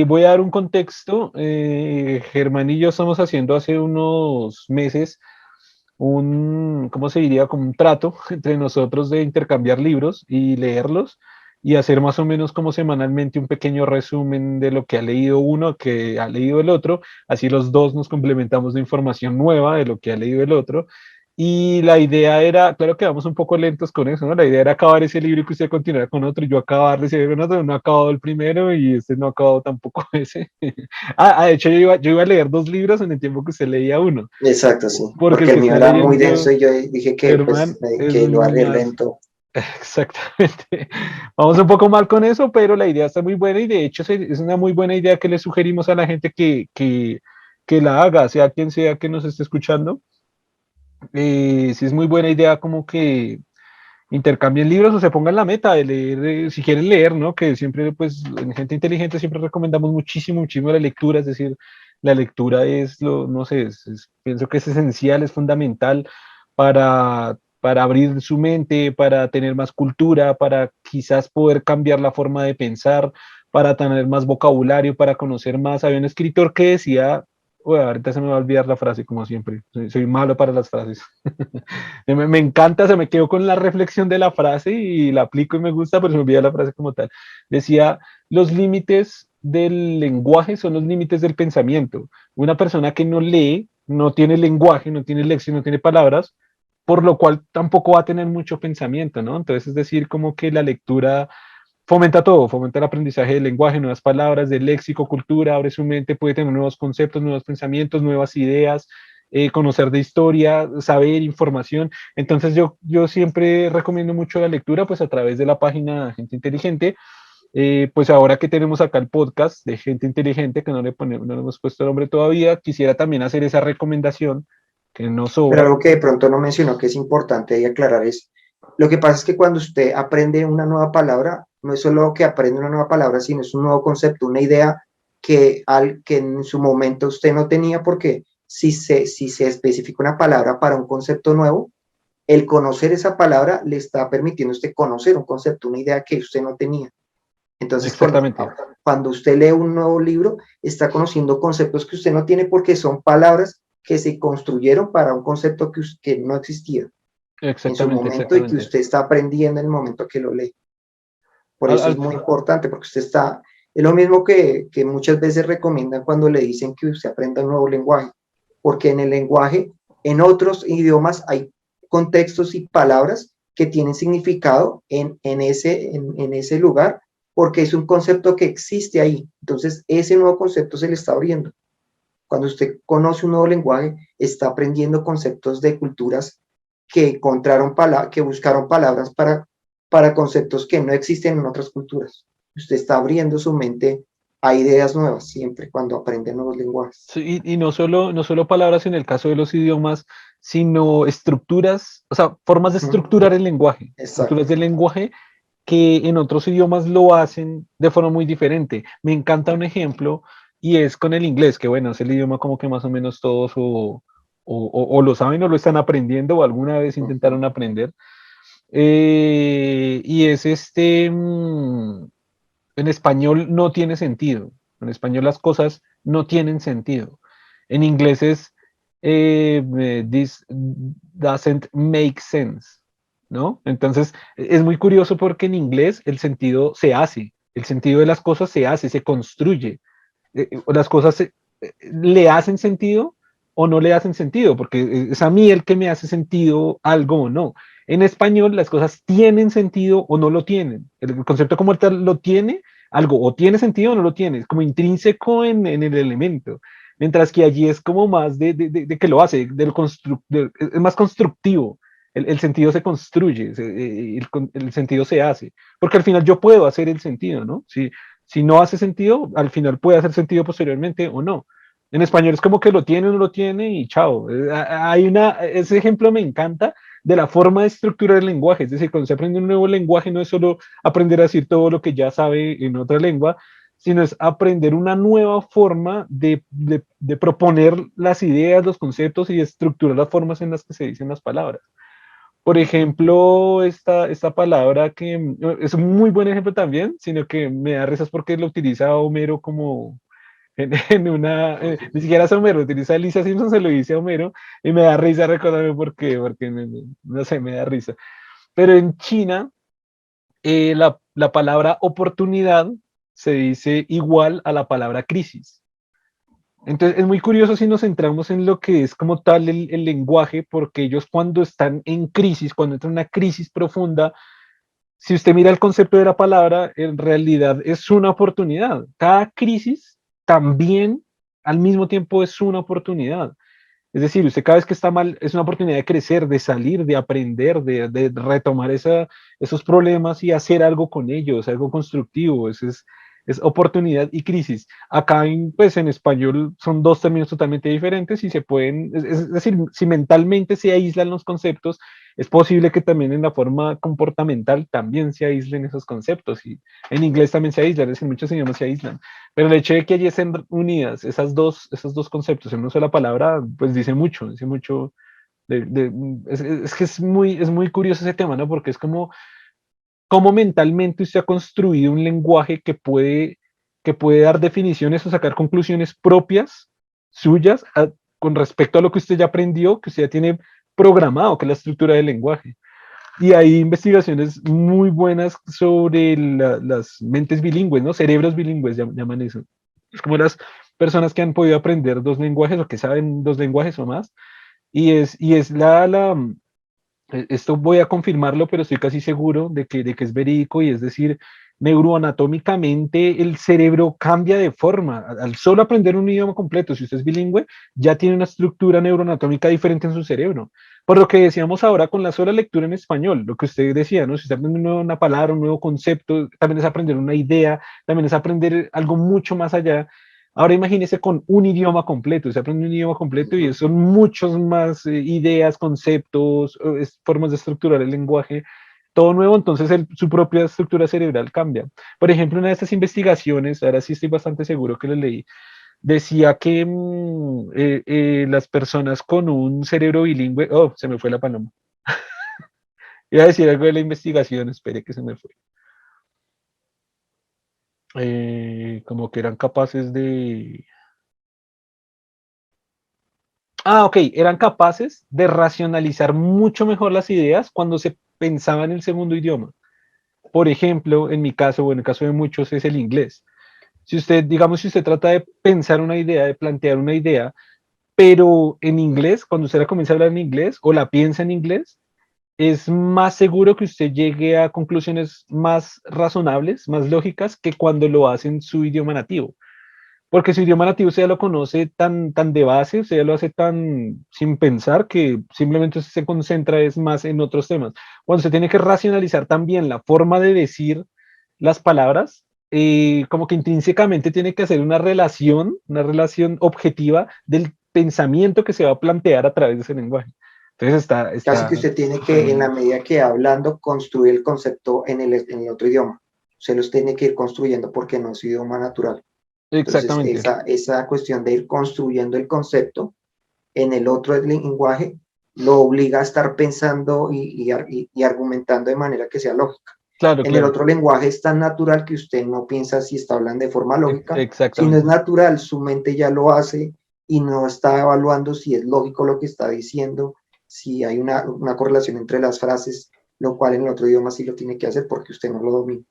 Voy a dar un contexto. Germán y yo estamos haciendo hace unos meses ¿cómo se diría? Como un trato entre nosotros de intercambiar libros y leerlos y hacer más o menos como semanalmente un pequeño resumen de lo que ha leído uno, que ha leído el otro. Así los dos nos complementamos de información nueva de lo que ha leído el otro. Y la idea era, claro que vamos un poco lentos con eso, ¿no? La idea era acabar ese libro y que usted continuara con otro, y yo acabarle ese libro con otro, no ha acabado el primero y este no ha acabado tampoco ese. De hecho yo iba a leer dos libros en el tiempo que usted leía uno, Exacto, sí, porque porque el el que mío está era muy denso leyendo y yo dije que Germán pues es que lo haría más lento. exactamente. Vamos un poco mal con eso, pero la idea está muy buena y de hecho es una muy buena idea que le sugerimos a la gente que la haga, sea que nos esté escuchando. Sí es muy buena idea como que intercambien libros o se pongan la meta de leer, si quieren leer, ¿no? Que siempre, pues, en Gente Inteligente siempre recomendamos muchísimo, muchísimo la lectura, es decir, la lectura es no sé, pienso que es esencial, es fundamental para abrir su mente, para tener más cultura, para quizás poder cambiar la forma de pensar, para tener más vocabulario, para conocer más. Había un escritor que decía, bueno, ahorita se me va a olvidar la frase, como siempre, soy malo para las frases. Me encanta, se me quedó con la reflexión de la frase y la aplico y me gusta, pero se me olvida la frase como tal. Decía, los límites del lenguaje son los límites del pensamiento. Una persona que no lee, no tiene lenguaje, no tiene lección, no tiene palabras, por lo cual tampoco va a tener mucho pensamiento, ¿no? Entonces, es decir, como que la lectura fomenta todo, fomenta el aprendizaje del lenguaje, nuevas palabras, del léxico, cultura, abre su mente, puede tener nuevos conceptos, nuevos pensamientos, nuevas ideas, conocer de historia, saber información. Entonces yo siempre recomiendo mucho la lectura, pues a través de la página Gente Inteligente. Pues ahora que tenemos acá el podcast de Gente Inteligente, que no le hemos puesto nombre todavía, quisiera también hacer esa recomendación que no Pero sobra. algo que de pronto no mencionó que es importante ahí aclarar es, lo que pasa es que cuando usted aprende una nueva palabra, no es solo que aprende una nueva palabra, sino es un nuevo concepto, una idea que en su momento usted no tenía, porque si se especifica una palabra para un concepto nuevo, el conocer esa palabra le está permitiendo a usted conocer un concepto, una idea que usted no tenía. Entonces, Exactamente. cuando usted lee un nuevo libro, está conociendo conceptos que usted no tiene porque son palabras que se construyeron para un concepto que no existía en su Exactamente, momento y que exactamente. usted está aprendiendo en el momento que lo lee. Por Al, eso es al, muy importante, porque usted está, es lo mismo que muchas veces recomiendan cuando le dicen que usted aprenda un nuevo lenguaje, porque en el lenguaje, en otros idiomas hay contextos y palabras que tienen significado en ese lugar, porque es un concepto que existe ahí. Entonces, ese nuevo concepto se le está abriendo. Cuando usted conoce un nuevo lenguaje, está aprendiendo conceptos de culturas que que buscaron palabras para conceptos que no existen en otras culturas. Usted está abriendo su mente a ideas nuevas siempre cuando aprende nuevos lenguajes. Sí, y no solo palabras en el caso de los idiomas, sino estructuras, o sea, formas de estructurar el lenguaje, estructuras Exacto. del lenguaje que en otros idiomas lo hacen de forma muy diferente. Me encanta un ejemplo y es con el inglés, que bueno, es el idioma como que más o menos todos o lo saben o lo están aprendiendo o alguna vez intentaron aprender. Y es en español no tiene sentido. En español las cosas no tienen sentido. En inglés es this doesn't make sense, ¿no? Entonces es muy curioso porque en inglés el sentido se hace, el sentido de las cosas se hace, se construye. Las cosas le hacen sentido o no le hacen sentido, porque es a mí el que me hace sentido algo o no. En español las cosas tienen sentido o no lo tienen. El concepto como tal lo tiene, algo o tiene sentido o no lo tiene, es como intrínseco en el elemento. Mientras que allí es como más de que lo hace, es más constructivo. El sentido se construye, el sentido se hace, porque al final yo puedo hacer el sentido, ¿no? Si no hace sentido, al final puede hacer sentido posteriormente o no. En español es como que lo tiene o no lo tiene y chao. Ese ejemplo me encanta de la forma de estructurar el lenguaje. Es decir, cuando se aprende un nuevo lenguaje no es solo aprender a decir todo lo que ya sabe en otra lengua, sino es aprender una nueva forma de proponer las ideas, los conceptos y de estructurar las formas en las que se dicen las palabras. Por ejemplo, esta palabra que es un muy buen ejemplo también, sino que me da risas porque lo utiliza Homero como en una, ni siquiera es Homero, utiliza a Lisa Simpson, se lo dice a Homero, y me da risa recordarme por qué, porque no sé, me da risa. Pero en China, la palabra oportunidad se dice igual a la palabra crisis. Entonces es muy curioso si nos centramos en lo que es como tal el lenguaje, porque ellos cuando están en crisis, cuando entran en una crisis profunda, si usted mira el concepto de la palabra, en realidad es una oportunidad. Cada crisis también al mismo tiempo es una oportunidad. Es decir, usted cada vez que está mal es una oportunidad de crecer, de salir, de aprender, de retomar esos problemas y hacer algo con ellos, algo constructivo. Es oportunidad y crisis. Acá, pues en español son dos términos totalmente diferentes y se pueden, es decir, si mentalmente se aíslan los conceptos, es posible que también en la forma comportamental también se aíslen esos conceptos. Y en inglés también se aíslan, es decir, muchos idiomas se aíslan. Pero el hecho de que allí estén unidas esos dos conceptos en una sola palabra, pues dice mucho es que es muy curioso ese tema, ¿no? Porque es como cómo mentalmente usted ha construido un lenguaje que puede dar definiciones o sacar conclusiones propias, suyas, con respecto a lo que usted ya aprendió, que usted ya tiene programado, que es la estructura del lenguaje. Y hay investigaciones muy buenas sobre las mentes bilingües, ¿no? Cerebros bilingües llaman eso. Es como las personas que han podido aprender dos lenguajes o que saben dos lenguajes o más. Y es esto voy a confirmarlo, pero estoy casi seguro de que es verídico y es decir, neuroanatómicamente el cerebro cambia de forma. Al solo aprender un idioma completo, si usted es bilingüe, ya tiene una estructura neuroanatómica diferente en su cerebro. Por lo que decíamos ahora con la sola lectura en español, lo que usted decía, ¿no? Si usted aprende una palabra, un nuevo concepto, también es aprender una idea, también es aprender algo mucho más allá. Ahora imagínese con un idioma completo, se aprende un idioma completo y son muchos más ideas, conceptos, formas de estructurar el lenguaje, todo nuevo, entonces su propia estructura cerebral cambia. Por ejemplo, una de estas investigaciones, ahora sí estoy bastante seguro que lo leí, decía que las personas con un cerebro bilingüe, oh, se me fue la paloma, iba a decir algo de la investigación, espere que se me fue. Como que eran capaces de, ok, eran capaces de racionalizar mucho mejor las ideas cuando se pensaba en el segundo idioma. Por ejemplo, en mi caso, o en el caso de muchos, es el inglés. Si usted, digamos, si usted trata de pensar una idea, de plantear una idea, pero en inglés, cuando usted la comienza a hablar en inglés o la piensa en inglés, es más seguro que usted llegue a conclusiones más razonables, más lógicas, que cuando lo hace en su idioma nativo. Porque su idioma nativo usted ya lo conoce tan de base, usted ya lo hace tan sin pensar que simplemente usted se concentra es más en otros temas. Cuando se tiene que racionalizar también la forma de decir las palabras, como que intrínsecamente tiene que hacer una relación objetiva del pensamiento que se va a plantear a través de ese lenguaje. Entonces Casi que usted tiene está que, en muy... la medida que hablando, construir el concepto en el otro idioma. Se los tiene que ir construyendo porque no es su idioma natural. Entonces, Exactamente. esa cuestión de ir construyendo el concepto en el otro lenguaje lo obliga a estar pensando y argumentando de manera que sea lógica. Claro, En el claro. otro lenguaje es tan natural que usted no piensa si está hablando de forma lógica. Si no es Exactamente. natural, su mente ya lo hace y no está evaluando si es lógico lo que está diciendo, si hay una correlación entre las frases, lo cual en el otro idioma sí lo tiene que hacer porque usted no lo domina.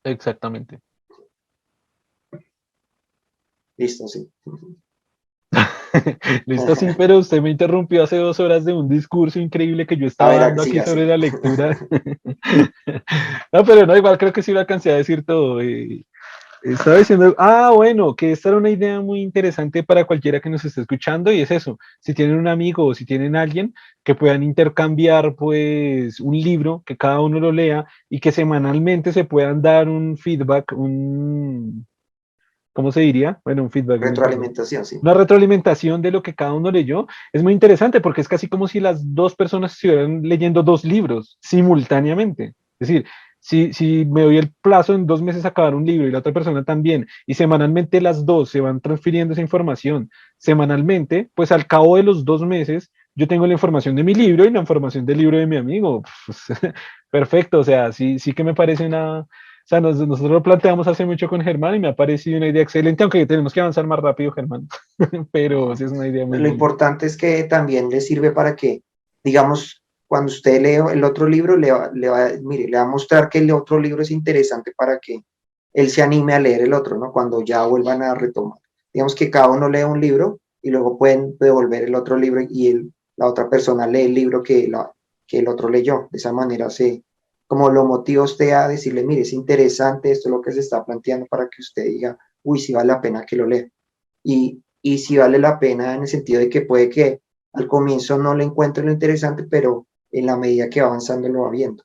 Exactamente. Listo, sí. Listo, sí, pero usted me interrumpió hace 2 horas de un discurso increíble que yo A estaba ver, dando aquí siga, sobre siga. la lectura. No, pero no, igual creo que sí lo alcancé a decir todo. Estaba diciendo, bueno, que esta era una idea muy interesante para cualquiera que nos esté escuchando y es eso, si tienen un amigo o si tienen alguien que puedan intercambiar pues un libro, que cada uno lo lea y que semanalmente se puedan dar un feedback, ¿cómo se diría? Bueno, un feedback, Retroalimentación, sí. una retroalimentación de lo que cada uno leyó. Es muy interesante porque es casi como si las dos personas estuvieran leyendo dos libros simultáneamente. Es decir, si me doy el plazo en 2 meses a acabar un libro y la otra persona también, y semanalmente las dos se van transfiriendo esa información, semanalmente, pues al cabo de los 2 meses yo tengo la información de mi libro y la información del libro de mi amigo. Pues, perfecto, o sea, sí, sí que me parece una, o sea, nosotros lo planteamos hace mucho con Germán y me ha parecido una idea excelente, aunque tenemos que avanzar más rápido, Germán, pero sí es una idea muy Lo buena. importante es que también le sirve para que, digamos, cuando usted lee el otro libro, mire, le va a mostrar que el otro libro es interesante para que él se anime a leer el otro, ¿no? Cuando ya vuelvan a retomar. Digamos que cada uno lee un libro y luego pueden devolver el otro libro y la otra persona lee el libro que el otro leyó. De esa manera como lo motiva usted a decirle, mire, es interesante esto es lo que se está planteando para que usted diga, uy, sí vale la pena que lo lea. Y si vale la pena en el sentido de que puede que al comienzo no le encuentre lo interesante, pero en la medida que va avanzando lo va viendo.